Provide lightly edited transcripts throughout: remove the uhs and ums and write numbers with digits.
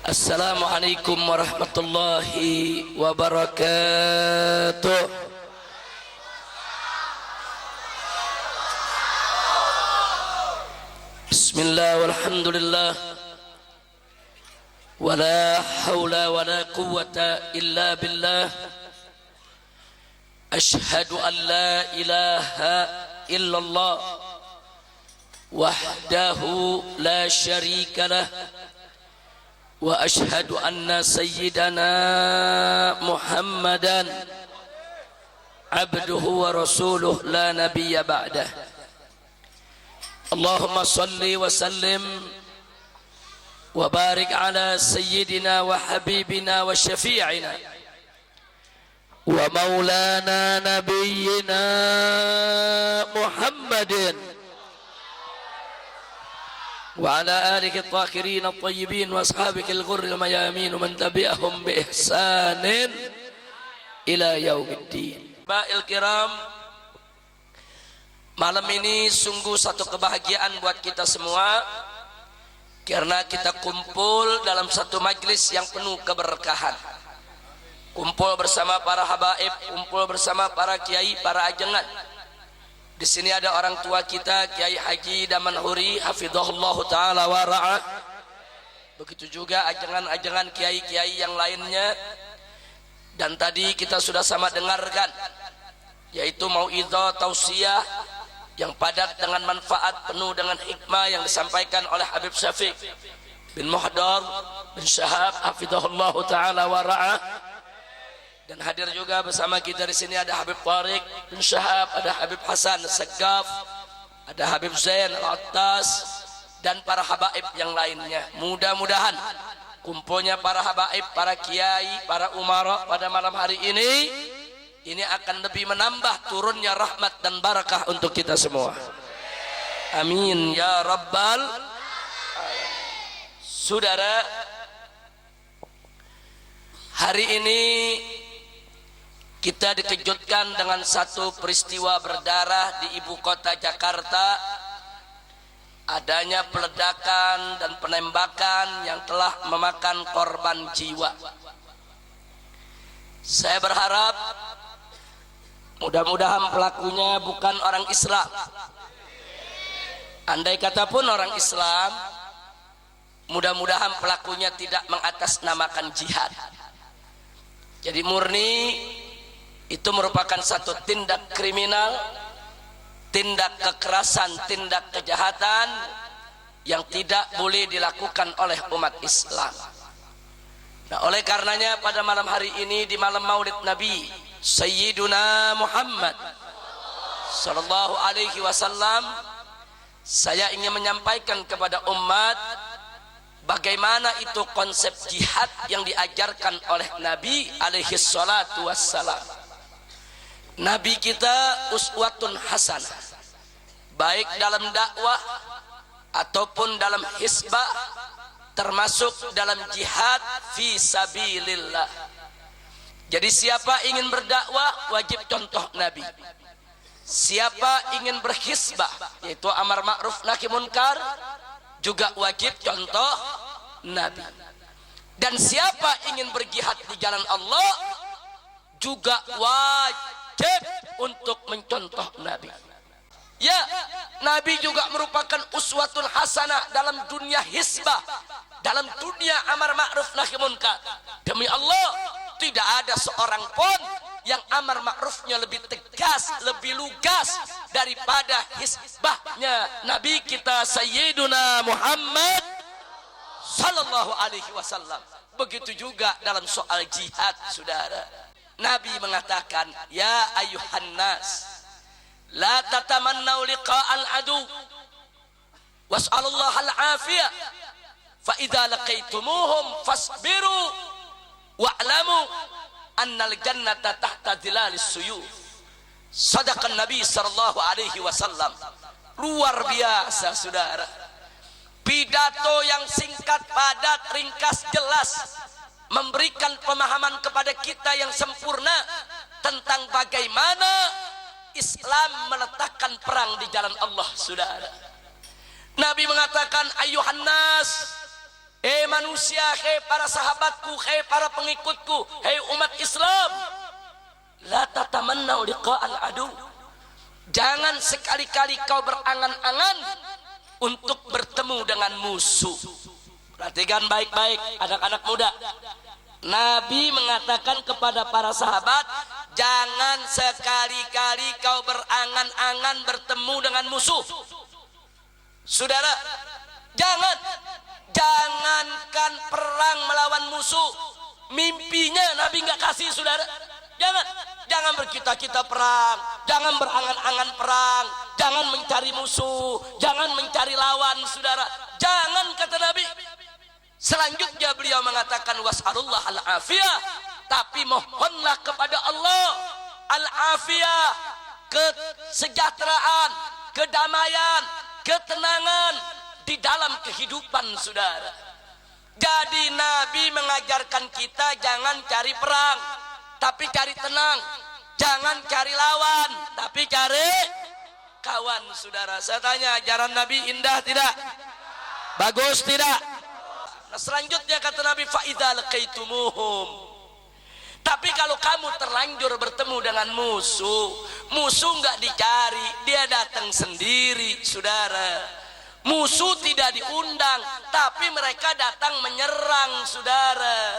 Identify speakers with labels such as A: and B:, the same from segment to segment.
A: Assalamualaikum warahmatullahi wabarakatuh. Bismillah walhamdulillah wala hawla wala quwwata illa billah. Ashhadu an la ilaha illallah wahdahu la syarika lah wa ashhadu anna sayyidana Muhammadan abduhu wa rasuluh la nabiyya ba'dah. Allahumma salli wa sallim wa barik ala sayyidina wa habibina wa syafi'ina wa maulana nabiyyina Muhammadin وعلى آله الطاهرين الطيبين وأصحابه الغر الميامين ومن تبعهم بإحسان إلى يوم الدين. Baik kiram, malam ini sungguh satu kebahagiaan buat kita semua karena kita kumpul dalam satu majlis yang penuh keberkahan. Kumpul bersama para habaib, kumpul bersama para kiai, para ajengan. Di sini ada orang tua kita Kiai Haji Damanhuri hafizahullah taala wa ra'ah. Begitu juga ajengan-ajengan kiai-kiai yang lainnya. Dan tadi kita sudah sama dengarkan yaitu mauidhah tausiah yang padat dengan manfaat, penuh dengan hikmah yang disampaikan oleh Habib Syafiq bin Muhdar bin Syahab hafizahullah taala wa ra'ah. Dan hadir juga bersama kita di sini ada Habib Tariq bin Syahab, ada Habib Hasan Segaf, ada Habib Zain Al-Attas dan para habaib yang lainnya. Mudah-mudahan kumpulnya para habaib, para kiai, para umara pada malam hari ini akan lebih menambah turunnya rahmat dan barakah untuk kita semua. Amin ya rabbal alamin. Saudara, hari ini kita dikejutkan dengan satu peristiwa berdarah di ibu kota Jakarta. Adanya peledakan dan penembakan yang telah memakan korban jiwa. Saya berharap mudah-mudahan pelakunya bukan orang Islam. Andai kata pun orang Islam, mudah-mudahan pelakunya tidak mengatasnamakan jihad. Jadi murni itu merupakan satu tindak kriminal, tindak kekerasan, tindak kejahatan yang tidak boleh dilakukan oleh umat Islam. Nah, oleh karenanya pada malam hari ini di malam Maulid Nabi Sayyiduna Muhammad sallallahu alaihi wasallam, saya ingin menyampaikan kepada umat bagaimana itu konsep jihad yang diajarkan oleh Nabi alaihi salatu wassalam. Nabi kita uswatun hasanah, baik dalam dakwah ataupun dalam hisbah, termasuk dalam jihad fi sabilillah. Jadi siapa ingin berdakwah wajib contoh Nabi. Siapa ingin berhisbah yaitu amar ma'ruf nahi munkar juga wajib contoh Nabi. Dan siapa ingin berjihad di jalan Allah juga wajib untuk mencontoh Nabi. Ya, Nabi juga merupakan uswatun hasanah dalam dunia hisbah, dalam dunia amar ma'ruf nahi munkar. Demi Allah, tidak ada seorang pun yang amar ma'rufnya lebih tegas, lebih lugas daripada hisbahnya Nabi kita Sayyiduna Muhammad sallallahu alaihi wasallam. Begitu juga dalam soal jihad, saudara. Nabi mengatakan, ya ayuhan nas, la tatamannau liqa'al adu was'alullaha al-afiyah fa idza laqaitumuhum fasbiru wa'lamu annal jannata tahta dhilalis suyuf. Sadaqan Nabi sallallahu alaihi wasallam. Luar biasa, saudara. Pidato yang singkat, padat, ringkas, jelas, memberikan pemahaman kepada kita yang sempurna tentang bagaimana Islam meletakkan perang di jalan Allah, saudara. Nabi mengatakan, ayuhan nas, manusia, hei para sahabatku, hei para pengikutku, hei umat Islam, la tatamannau liqa'al adu. Jangan sekali-kali kau berangan-angan untuk bertemu dengan musuh. Perhatikan baik-baik anak-anak muda. Nabi mengatakan kepada para sahabat, jangan sekali-kali kau berangan-angan bertemu dengan musuh. Saudara, jangankan perang melawan musuh, mimpinya Nabi nggak kasih, saudara. Jangan bercita-cita perang, jangan berangan-angan perang, jangan mencari musuh, jangan mencari lawan, saudara. Jangan, kata Nabi. Selanjutnya beliau mengatakan was'alullah al-afiyah, tapi mohonlah kepada Allah al-afiyah, kesejahteraan, kedamaian, ketenangan di dalam kehidupan, saudara. Jadi Nabi mengajarkan kita jangan cari perang, tapi cari tenang. Jangan cari lawan, tapi cari kawan, saudara. Saya tanya, ajaran Nabi indah tidak? Bagus tidak? Nah, selanjutnya kata Nabi, fa'idza laqaitumuhum. Tapi kalau kamu terlanjur bertemu dengan musuh nggak dicari, dia datang sendiri, saudara. Musuh tidak diundang, tapi mereka datang menyerang, saudara.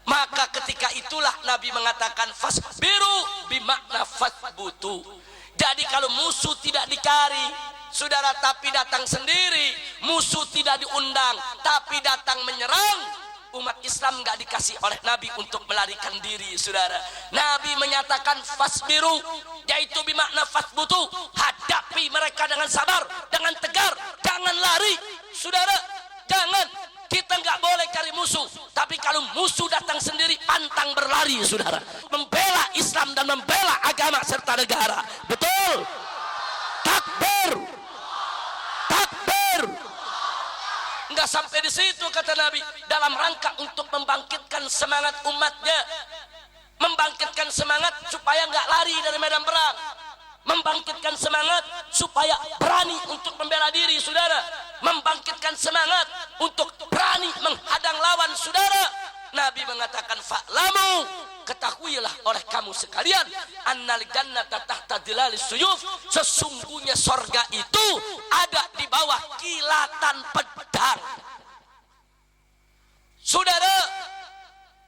A: Maka ketika itulah Nabi mengatakan fasbiru bimakna fasbutu. Jadi kalau musuh tidak dicari, saudara, tapi datang sendiri, musuh tidak diundang tapi datang menyerang, umat Islam nggak dikasih oleh Nabi untuk melarikan diri, saudara. Nabi menyatakan fasbiru, yaitu bimakna fasbutu, hadapi mereka dengan sabar, dengan tegar, jangan lari, saudara. Jangan, kita nggak boleh cari musuh, tapi kalau musuh datang sendiri pantang berlari, saudara. Membela Islam dan membela agama serta negara. Betul? Takbir, takbir. Nggak sampai di situ, kata Nabi, dalam rangka untuk membangkitkan semangat umatnya, membangkitkan semangat supaya nggak lari dari medan perang, membangkitkan semangat supaya berani untuk membela diri, saudara, membangkitkan semangat untuk berani menghadang lawan, saudara. Nabi mengatakan fa'lamu, ketahuilah oleh kamu sekalian, annal jannata tahta dhilalis suyuf, sesungguhnya sorga itu ada di bawah kilatan pedang. Saudara,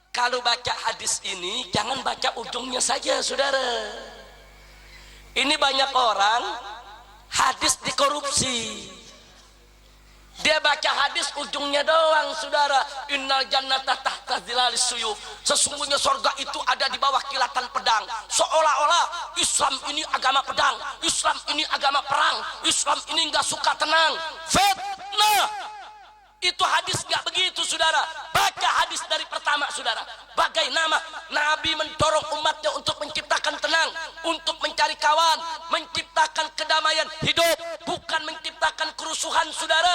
A: kalau baca hadis ini jangan baca ujungnya saja, saudara. Ini banyak orang hadis dikorupsi. Dia baca hadis ujungnya doang, saudara. Innal jannata tahta dhilalis suyuf, sesungguhnya sorga itu ada di bawah kilatan pedang. Seolah-olah Islam ini agama pedang, Islam ini agama perang, Islam ini nggak suka tenang. Fitnah. Itu hadis nggak begitu, saudara. Baca hadis dari pertama, saudara. Bagaimana Nabi mendorong umatnya untuk menciptakan tenang, untuk mencari kawan, menciptakan kedamaian hidup, bukan menciptakan kerusuhan, saudara.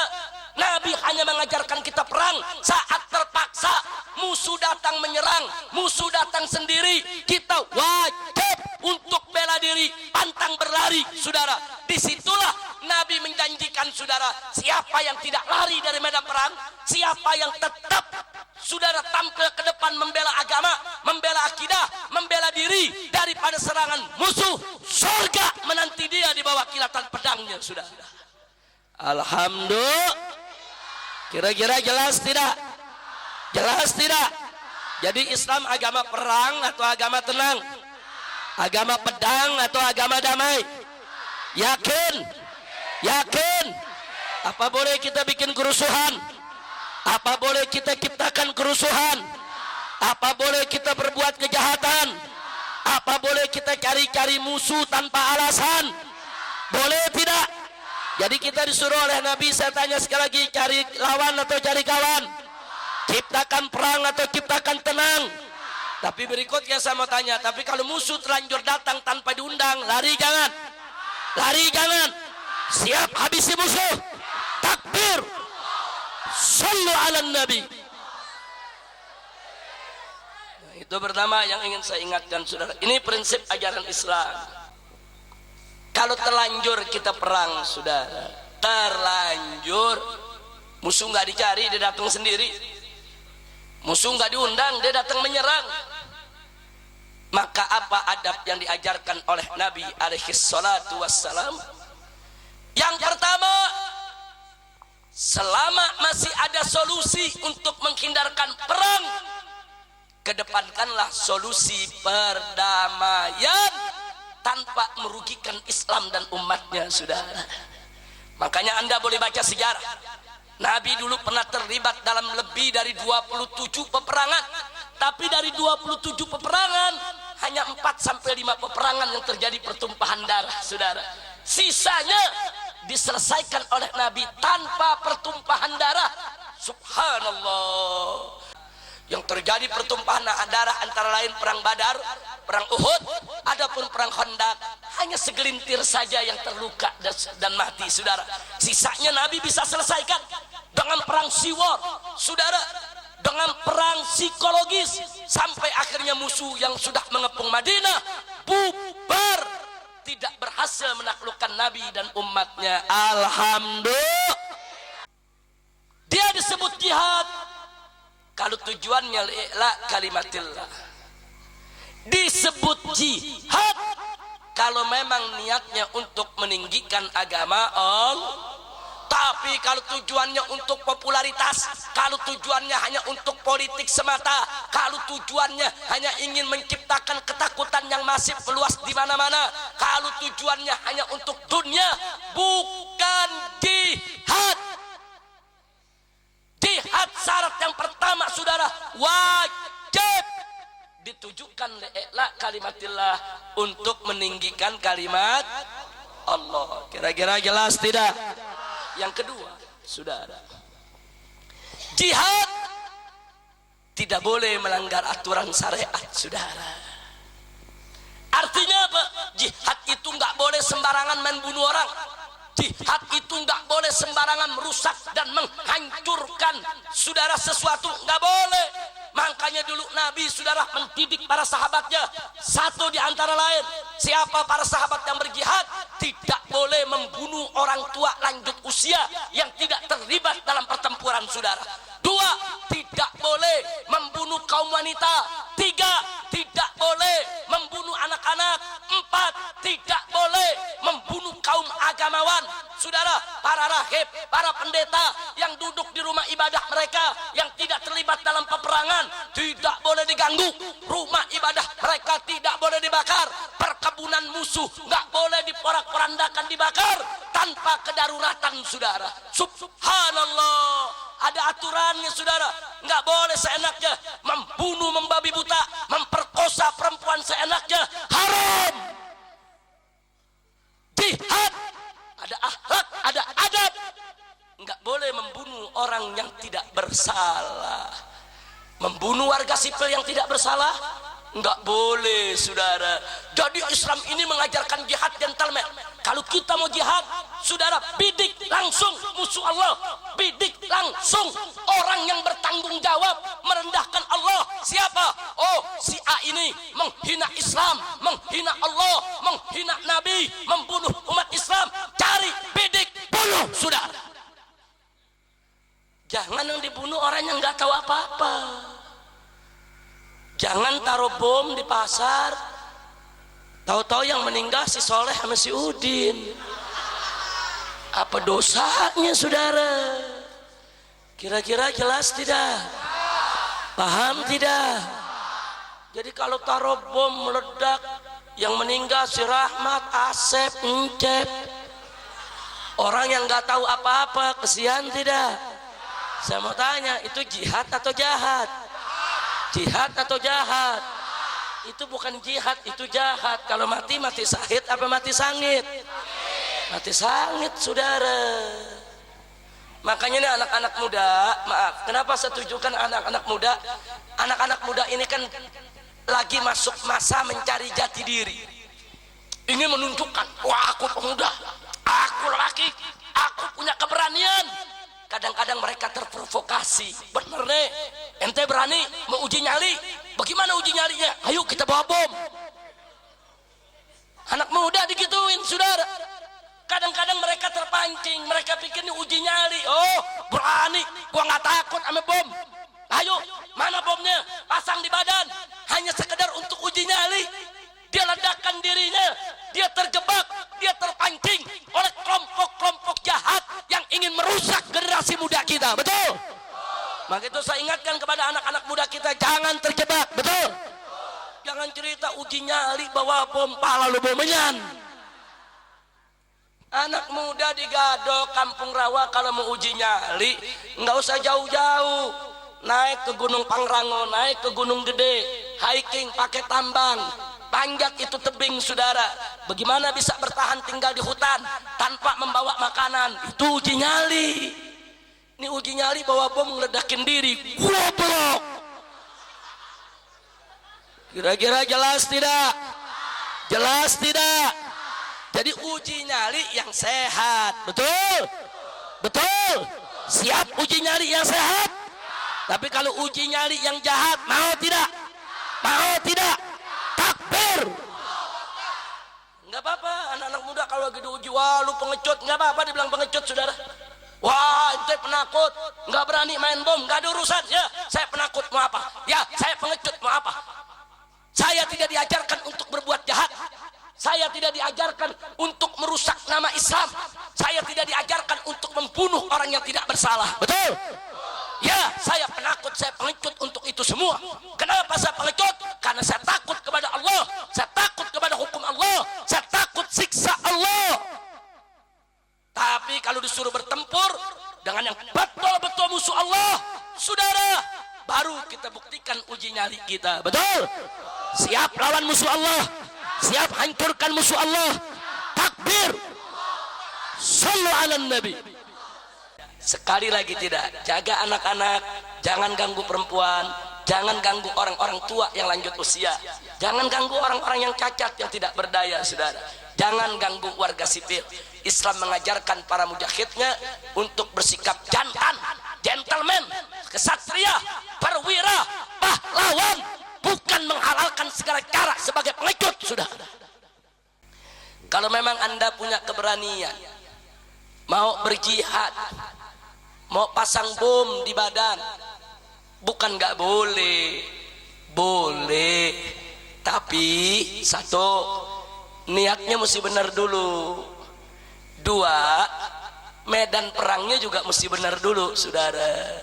A: Nabi hanya mengajarkan kita perang saat terpaksa, musuh datang menyerang, musuh datang sendiri, kita wajib untuk bela diri, pantang berlari, saudara. Disitulah Nabi menjanjikan, saudara, siapa yang tidak lari dari medan perang, siapa yang tetap, saudara, tampil ke depan membela agama, membela akidah, membela diri daripada serangan musuh, surga menanti dia di bawah kilatan pedangnya, saudara. Alhamdulillah. Kira-kira jelas tidak? Jelas tidak? Jadi Islam agama perang atau agama tenang? Agama pedang atau agama damai? Yakin? Yakin? Apa boleh kita bikin kerusuhan? Apa boleh kita ciptakan kerusuhan? Apa boleh kita berbuat kejahatan? Apa boleh kita cari-cari musuh tanpa alasan? Boleh tidak? Jadi kita disuruh oleh Nabi, saya tanya sekali lagi, cari lawan atau cari kawan? Ciptakan perang atau ciptakan tenang? Tapi berikutnya saya mau tanya, tapi kalau musuh terlanjur datang tanpa diundang, lari jangan? Lari jangan? Siap habisi musuh? Takbir! Sallu ala Nabi. Nah, itu pertama yang ingin saya ingatkan, saudara. Ini prinsip ajaran Islam. Kalau terlanjur kita perang, saudara, terlanjur Musuh nggak dicari, dia datang sendiri. Musuh nggak diundang, dia datang menyerang. Maka apa adab yang diajarkan oleh Nabi alaihi salatu wassalam? Yang pertama, selama masih ada solusi untuk menghindarkan perang, kedepankanlah solusi perdamaian tanpa merugikan Islam dan umatnya, saudara. Makanya Anda boleh baca sejarah. Nabi dulu pernah terlibat dalam lebih dari 27 peperangan. Tapi dari 27 peperangan, hanya 4 sampai 5 peperangan yang terjadi pertumpahan darah, saudara. Sisanya diselesaikan oleh Nabi tanpa pertumpahan darah. Subhanallah. Yang terjadi pertumpahan darah antara lain perang Badar, perang Uhud, adapun perang Khandaq hanya segelintir saja yang terluka dan mati, saudara. Sisanya Nabi bisa selesaikan dengan perang Siwar, saudara, dengan perang psikologis, sampai akhirnya musuh yang sudah mengepung Madinah bubar, tidak berhasil menaklukkan Nabi dan umatnya. Alhamdulillah. Dia disebut jihad kalau tujuannya li'la kalimatillah. Disebut jihad kalau memang niatnya untuk meninggikan agama Allah. Tapi kalau tujuannya untuk popularitas, kalau tujuannya hanya untuk politik semata, kalau tujuannya hanya ingin menciptakan ketakutan yang masif meluas di mana-mana, kalau tujuannya hanya untuk dunia, bukan jihad. Jihad syarat yang pertama, saudara, wajib ditujukan li'la kalimatillah, untuk meninggikan kalimat Allah. Kira-kira jelas tidak? Yang kedua, saudara, jihad tidak boleh melanggar aturan syariat, saudara. Artinya apa? Jihad itu nggak boleh sembarangan main bunuh orang. Jihad itu nggak boleh sembarangan merusak dan menghancurkan, saudara, sesuatu, nggak boleh. Makanya dulu Nabi, saudara, mendidik para sahabatnya. Satu di antara lain, siapa para sahabat yang berjihad tidak boleh membunuh orang tua lanjut usia yang tidak terlibat dalam pertempuran, saudara. Dua, tidak boleh membunuh kaum wanita. Tiga, tidak boleh membunuh anak-anak. Empat, tidak boleh membunuh kaum agamawan, saudara, para rahib, para pendeta yang duduk di rumah ibadah mereka yang tidak terlibat dalam peperangan tidak boleh diganggu. Rumah ibadah mereka tidak boleh dibakar. Perkebunan musuh nggak boleh diporak-porandakan dibakar tanpa kedaruratan, saudara. Subhanallah, ada aturannya, saudara. Nggak boleh seenaknya membunuh, membabi buta, memperkosa perempuan seenaknya, haram. Jihad ada akhlak, ada adab. Nggak boleh membunuh orang yang tidak bersalah. Membunuh warga sipil yang tidak bersalah nggak boleh, saudara. Jadi Islam ini mengajarkan jihad gentleman. Kalau kita mau jihad, saudara, bidik langsung musuh Allah, bidik langsung orang yang bertanggung jawab merendahkan Allah. Siapa? Oh, si A ini menghina Islam, menghina Allah, menghina Nabi, membunuh umat Islam. Cari, bidik, bunuh, saudara. Jangan yang dibunuh orang yang nggak tahu apa-apa. Jangan taruh bom di pasar, tahu-tahu yang meninggal si Soleh sama si Udin. Apa dosanya, saudara? Kira-kira jelas tidak? Paham tidak? Jadi kalau taruh bom meledak, yang meninggal si Rahmat, Asep, Encep, orang yang nggak tahu apa-apa, kesian tidak? Saya mau tanya, itu jihad atau jahat? Jihad atau jahat? Itu bukan jihad, itu jahat. Kalau mati, mati syahid apa mati sangit? Mati sangit, saudara. Makanya ini anak-anak muda, maaf, kenapa saya tujukan anak-anak muda? Anak-anak muda ini kan lagi masuk masa mencari jati diri. Ingin menunjukkan, wah, aku pemuda, aku lelaki, aku punya keberanian. Kadang-kadang mereka terprovokasi. Bener nih, ente berani mau uji nyali? Bagaimana uji nyalinya? Ayo kita bawa bom. Anak muda digituin, saudara. Kadang-kadang mereka terpancing, mereka pikir ini uji nyali. Oh, berani, gua nggak takut sama bom. Ayo, mana bomnya? Pasang di badan. Hanya sekedar untuk uji nyali. Dia ledakan dirinya, dia terjebak, dia terpancing oleh kelompok-kelompok jahat yang ingin merusak generasi muda kita. Betul? Maka itu saya ingatkan kepada anak-anak muda kita, jangan terjebak. Betul? Jangan cerita uji nyali bawa bom, pala lu bomenyan. Anak muda di Gadok, Kampung Rawa kalau mau uji nyali nggak usah jauh-jauh, naik ke Gunung Pangrango, naik ke Gunung Gede, hiking pakai tambang, panjat itu tebing saudara. Bagaimana bisa bertahan tinggal di hutan tanpa membawa makanan? Itu uji nyali. Ini uji nyali bawa bom ngeledakin diri, goblok. Kira-kira jelas tidak? Jelas tidak? Jadi uji nyali yang sehat. Betul? Betul? Siap uji nyali yang sehat? Tapi kalau uji nyali yang jahat, mau tidak? Mau tidak? Takbir. Enggak apa-apa, anak-anak muda kalau lagi diuji, wah lu pengecut, enggak apa-apa dibilang pengecut saudara. Wah ente penakut, enggak berani main bom, enggak ada urusan. Ya, saya penakut mau apa? Ya, saya pengecut mau apa? Saya tidak diajarkan untuk berbuat jahat. Saya tidak diajarkan untuk merusak nama Islam. Saya tidak diajarkan untuk membunuh orang yang tidak bersalah. Betul? Ya, saya penakut, saya pengecut untuk itu semua. Kenapa saya pengecut? Karena saya takut kepada Allah, saya takut kepada hukum Allah, saya takut siksa Allah. Tapi kalau disuruh bertempur dengan yang betul-betul musuh Allah, saudara, baru kita buktikan uji nyali kita. Betul? Siap lawan musuh Allah, siap hancurkan musuh Allah. Takbir. Shallu ala Nabi. Sekali lagi tidak, jaga anak-anak, jangan ganggu perempuan, jangan ganggu orang-orang tua yang lanjut usia, jangan ganggu orang-orang yang cacat yang tidak berdaya saudara, jangan ganggu warga sipil. Islam mengajarkan para mujahidnya untuk bersikap jantan, gentleman, kesatria, perwira, pahlawan, bukan menghalalkan segala cara sebagai pengecut. Sudah. Kalau memang Anda punya keberanian mau berjihad, mau pasang bom di badan, bukan nggak boleh, boleh, tapi satu, niatnya mesti benar dulu. Dua, medan perangnya juga mesti benar dulu saudara.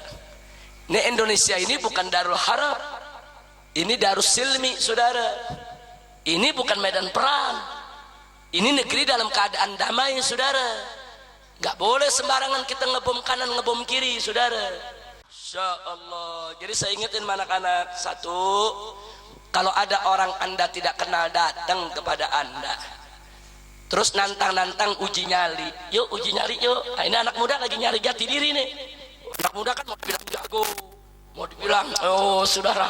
A: Ini Indonesia ini bukan Darul Harab, ini Darus Silmi saudara. Ini bukan medan perang, ini negeri dalam keadaan damai saudara. Gak boleh sembarangan kita ngebom kanan ngebom kiri saudara. Insya Allah. Jadi saya ingetin anak-anak, satu, kalau ada orang Anda tidak kenal datang kepada Anda terus nantang-nantang uji nyali, yuk uji nyali yuk. Nah, ini anak muda lagi nyari jati diri nih. Anak muda kan mau dibilang jago, mau dibilang oh saudara,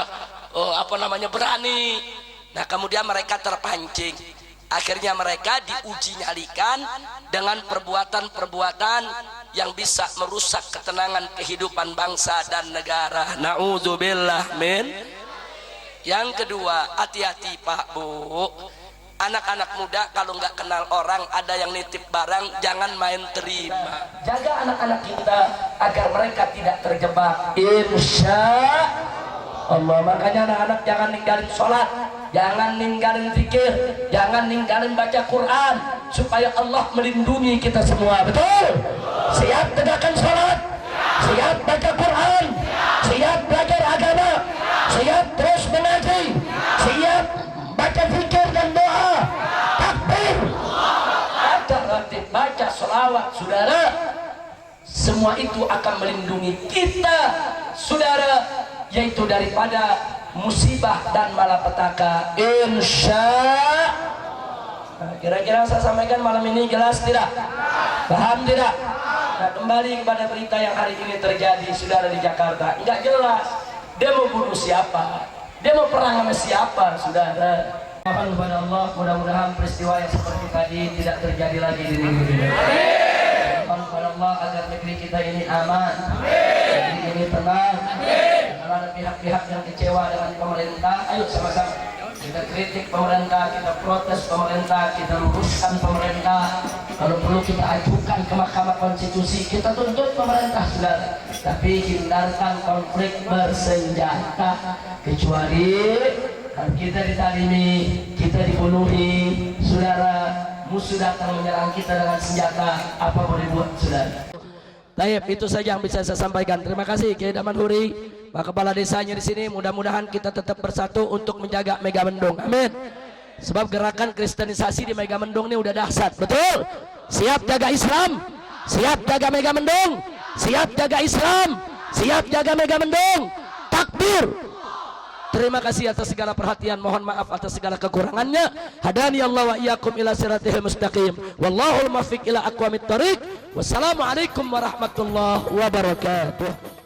A: oh apa namanya berani. Nah kemudian mereka terpancing, akhirnya mereka diuji nyalikan dengan perbuatan-perbuatan yang bisa merusak ketenangan kehidupan bangsa dan negara. Na'udzubillah min. Yang kedua, hati-hati Pak Bu, anak-anak muda kalau nggak kenal orang, ada yang nitip barang, jangan main terima. Jaga anak-anak kita agar mereka tidak terjebak, insya Allah. Makanya anak-anak jangan ninggalin sholat, jangan ninggalin zikir, jangan ninggalin baca Quran, supaya Allah melindungi kita semua. Betul? Siap tegakkan sholat, siap baca Quran, siap belajar agama, siap terus mengaji, siap baca zikir dan doa. Takbir. Baca ratib, baca sholawat saudara. Semua itu akan melindungi kita saudara, yaitu daripada musibah dan malapetaka, insya. Kira-kira saya sampaikan malam ini jelas tidak? Paham tidak? Nah, kembali kepada berita yang hari ini terjadi saudara di Jakarta. Enggak jelas dia mau bunuh siapa, dia mau perang sama siapa saudara. Mohon kepada Allah, mudah-mudahan peristiwa yang seperti tadi tidak terjadi lagi di negeri ini. Mohon kepada Allah agar negeri kita ini aman, negeri ini tenang. Kalau ada pihak-pihak yang kecewa dengan pemerintah, ayo sama-sama Kita kritik pemerintah, kita protes pemerintah, kita luruskan pemerintah. Kalau perlu kita ajukan ke Mahkamah Konstitusi, kita tuntut pemerintah, saudara. Tapi hindarkan konflik bersenjata. Kecuali kalau kita ditalimi, kita dibunuhi, saudara, musuh datang menyerang kita dengan senjata, apa boleh buat, saudara? Taib, itu saja yang bisa saya sampaikan. Terima kasih Kiai Daman Huri, Pak Kepala Desanya di sini. Mudah-mudahan kita tetap bersatu untuk menjaga Megamendung. Amin. Sebab gerakan kristenisasi di Megamendung ini udah dahsyat, betul? Siap jaga Islam, siap jaga Megamendung, siap jaga Islam, siap jaga Megamendung. Takbir. Terima kasih atas segala perhatian. Mohon maaf atas segala kekurangannya. Hadani Allah wa iyyakum ila siratal mustaqim. Wallahul muwaffiq ila aqwamit thoriq. Wassalamualaikum warahmatullahi wabarakatuh.